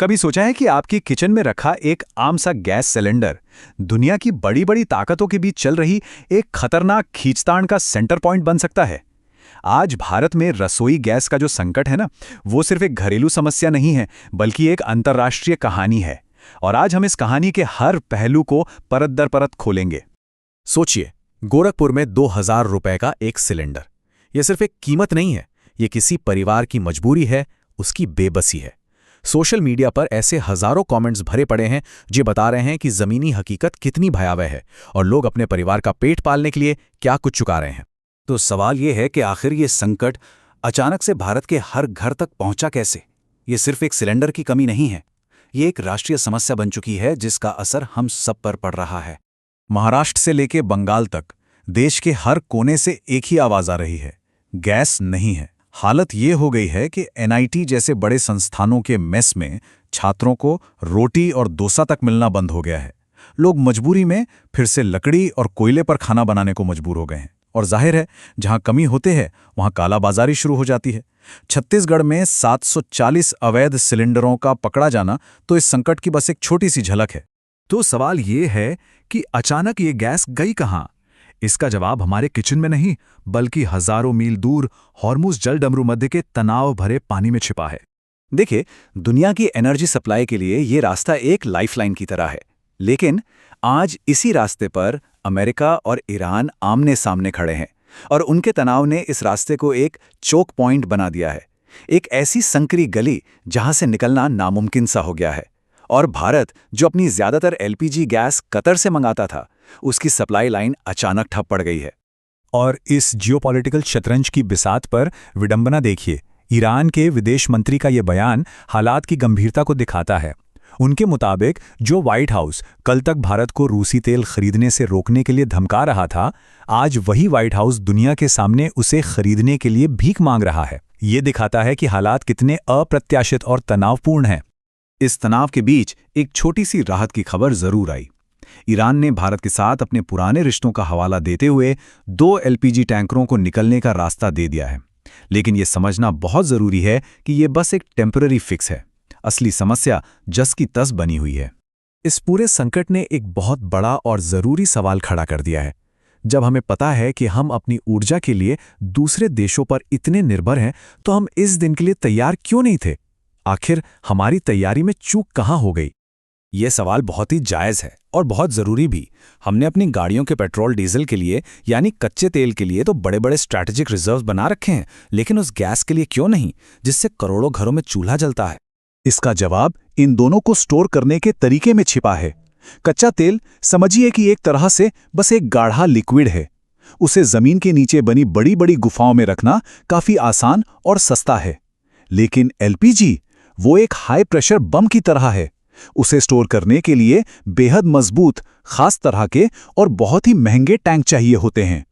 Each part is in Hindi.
कभी सोचा है कि आपकी किचन में रखा एक आम सा गैस सिलेंडर दुनिया की बड़ी बड़ी ताकतों के बीच चल रही एक खतरनाक खींचतान का सेंटर पॉइंट बन सकता है। आज भारत में रसोई गैस का जो संकट है ना, वो सिर्फ एक घरेलू समस्या नहीं है, बल्कि एक अंतर्राष्ट्रीय कहानी है। और आज हम इस कहानी के हर पहलू को परत दर परत खोलेंगे। सोचिए, गोरखपुर में 2000 रुपए का एक सिलेंडर। यह सिर्फ एक कीमत नहीं है, यह किसी परिवार की मजबूरी है, उसकी बेबसी है। सोशल मीडिया पर ऐसे हजारों कमेंट्स भरे पड़े हैं जो बता रहे हैं कि जमीनी हकीकत कितनी भयावह है और लोग अपने परिवार का पेट पालने के लिए क्या कुछ चुका रहे हैं। तो सवाल ये है कि आखिर ये संकट अचानक से भारत के हर घर तक पहुंचा कैसे? ये सिर्फ एक सिलेंडर की कमी नहीं है, ये एक राष्ट्रीय समस्या बन चुकी है जिसका असर हम सब पर पड़ रहा है। महाराष्ट्र से लेकर बंगाल तक देश के हर कोने से एक ही आवाज आ रही है, गैस नहीं है। हालत ये हो गई है कि एनआईटी जैसे बड़े संस्थानों के मेस में छात्रों को रोटी और डोसा तक मिलना बंद हो गया है। लोग मजबूरी में फिर से लकड़ी और कोयले पर खाना बनाने को मजबूर हो गए हैं। और जाहिर है, जहां कमी होते हैं वहां कालाबाजारी शुरू हो जाती है। छत्तीसगढ़ में 740 अवैध सिलेंडरों का पकड़ा जाना तो इस संकट की बस एक छोटी सी झलक है। तो सवाल ये है कि अचानक ये गैस गई कहां? इसका जवाब हमारे किचन में नहीं, बल्कि हजारों मील दूर हॉर्मुज़ जलडमरू मध्य के तनाव भरे पानी में छिपा है। देखिए, दुनिया की एनर्जी सप्लाई के लिए ये रास्ता एक लाइफलाइन की तरह है, लेकिन आज इसी रास्ते पर अमेरिका और ईरान आमने सामने खड़े हैं और उनके तनाव ने इस रास्ते को एक चोक पॉइंट बना दिया है, एक ऐसी संकरी गली जहां से निकलना नामुमकिन सा हो गया है। और भारत, जो अपनी ज्यादातर एलपीजी गैस कतर से मंगाता था, उसकी सप्लाई लाइन अचानक ठप पड़ गई है। और इस जियोपॉलिटिकल शतरंज की बिसात पर विडंबना देखिए। ईरान के विदेश मंत्री का यह बयान हालात की गंभीरता को दिखाता है। उनके मुताबिक जो व्हाइट हाउस कल तक भारत को रूसी तेल खरीदने से रोकने के लिए धमका रहा था, आज वही व्हाइट हाउस दुनिया के सामने उसे खरीदने के लिए भीख मांग रहा है। ये दिखाता है कि हालात कितने अप्रत्याशित और तनावपूर्ण हैं। इस तनाव के बीच एक छोटी सी राहत की खबर जरूर आई। ईरान ने भारत के साथ अपने पुराने रिश्तों का हवाला देते हुए 2 एलपीजी टैंकरों को निकलने का रास्ता दे दिया है। लेकिन यह समझना बहुत जरूरी है कि यह बस एक टेम्पररी फिक्स है। असली समस्या जस की तस बनी हुई है। इस पूरे संकट ने एक बहुत बड़ा और जरूरी सवाल खड़ा कर दिया है। जब हमें पता है कि हम अपनी ऊर्जा के लिए दूसरे देशों पर इतने निर्भर हैं, तो हम इस दिन के लिए तैयार क्यों नहीं थे? आखिर हमारी तैयारी में चूक कहां हो गई? यह सवाल बहुत ही जायज़ है और बहुत ज़रूरी भी। हमने अपनी गाड़ियों के पेट्रोल डीजल के लिए, यानी कच्चे तेल के लिए तो बड़े बड़े स्ट्रैटेजिक रिजर्व बना रखे हैं, लेकिन उस गैस के लिए क्यों नहीं, जिससे करोड़ों घरों में चूल्हा जलता है? इसका जवाब इन दोनों को स्टोर करने के तरीके में छिपा है। कच्चा तेल समझिए कि एक तरह से बस एक गाढ़ा लिक्विड है। उसे जमीन के नीचे बनी बड़ी बड़ी गुफाओं में रखना काफी आसान और सस्ता है। लेकिन एलपीजी वो एक हाई प्रेशर बम की तरह है। उसे स्टोर करने के लिए बेहद मजबूत, खास तरह के और बहुत ही महंगे टैंक चाहिए होते हैं।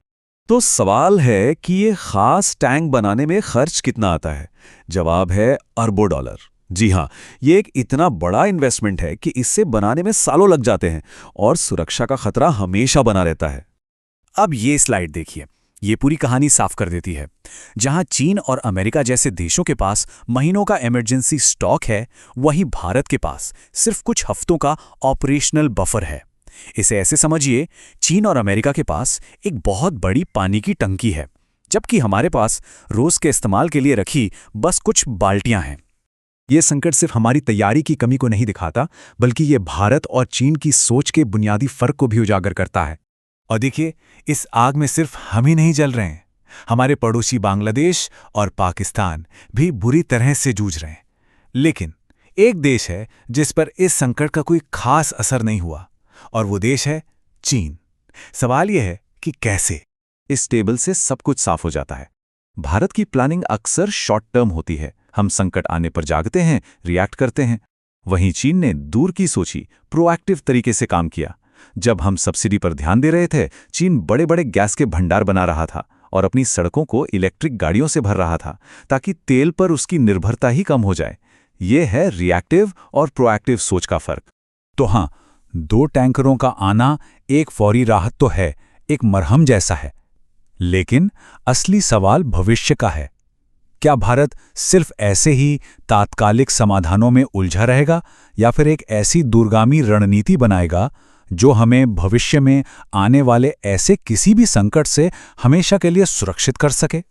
तो सवाल है कि ये खास टैंक बनाने में खर्च कितना आता है? जवाब है अरबों डॉलर। जी हाँ, ये एक इतना बड़ा इन्वेस्टमेंट है कि इसे बनाने में सालों लग जाते हैं और सुरक्षा का खतरा हमेशा बना रहता है। अब ये स्लाइड देखिए, ये पूरी कहानी साफ कर देती है। जहां चीन और अमेरिका जैसे देशों के पास महीनों का इमरजेंसी स्टॉक है, वहीं भारत के पास सिर्फ कुछ हफ्तों का ऑपरेशनल बफर है। इसे ऐसे समझिए, चीन और अमेरिका के पास एक बहुत बड़ी पानी की टंकी है, जबकि हमारे पास रोज के इस्तेमाल के लिए रखी बस कुछ बाल्टियां हैं। ये संकट सिर्फ हमारी तैयारी की कमी को नहीं दिखाता, बल्कि ये भारत और चीन की सोच के बुनियादी फर्क को भी उजागर करता है। और देखिए, इस आग में सिर्फ हम ही नहीं जल रहे हैं, हमारे पड़ोसी बांग्लादेश और पाकिस्तान भी बुरी तरह से जूझ रहे हैं। लेकिन एक देश है जिस पर इस संकट का कोई खास असर नहीं हुआ, और वो देश है चीन। सवाल यह है कि कैसे? इस टेबल से सब कुछ साफ हो जाता है। भारत की प्लानिंग अक्सर शॉर्ट टर्म होती है। हम संकट आने पर जागते हैं, रिएक्ट करते हैं। वहीं चीन ने दूर की सोची, प्रोएक्टिव तरीके से काम किया। जब हम सब्सिडी पर ध्यान दे रहे थे, चीन बड़े बड़े गैस के भंडार बना रहा था और अपनी सड़कों को इलेक्ट्रिक गाड़ियों से भर रहा था, ताकि तेल पर उसकी निर्भरता ही कम हो जाए। यह है रिएक्टिव और प्रोएक्टिव सोच का फर्क। तो हाँ, 2 टैंकरों का आना एक फौरी राहत तो है, एक मरहम जैसा है। लेकिन असली सवाल भविष्य का है। क्या भारत सिर्फ ऐसे ही तात्कालिक समाधानों में उलझा रहेगा या फिर एक ऐसी दूरगामी रणनीति बनाएगा जो हमें भविष्य में आने वाले ऐसे किसी भी संकट से हमेशा के लिए सुरक्षित कर सके?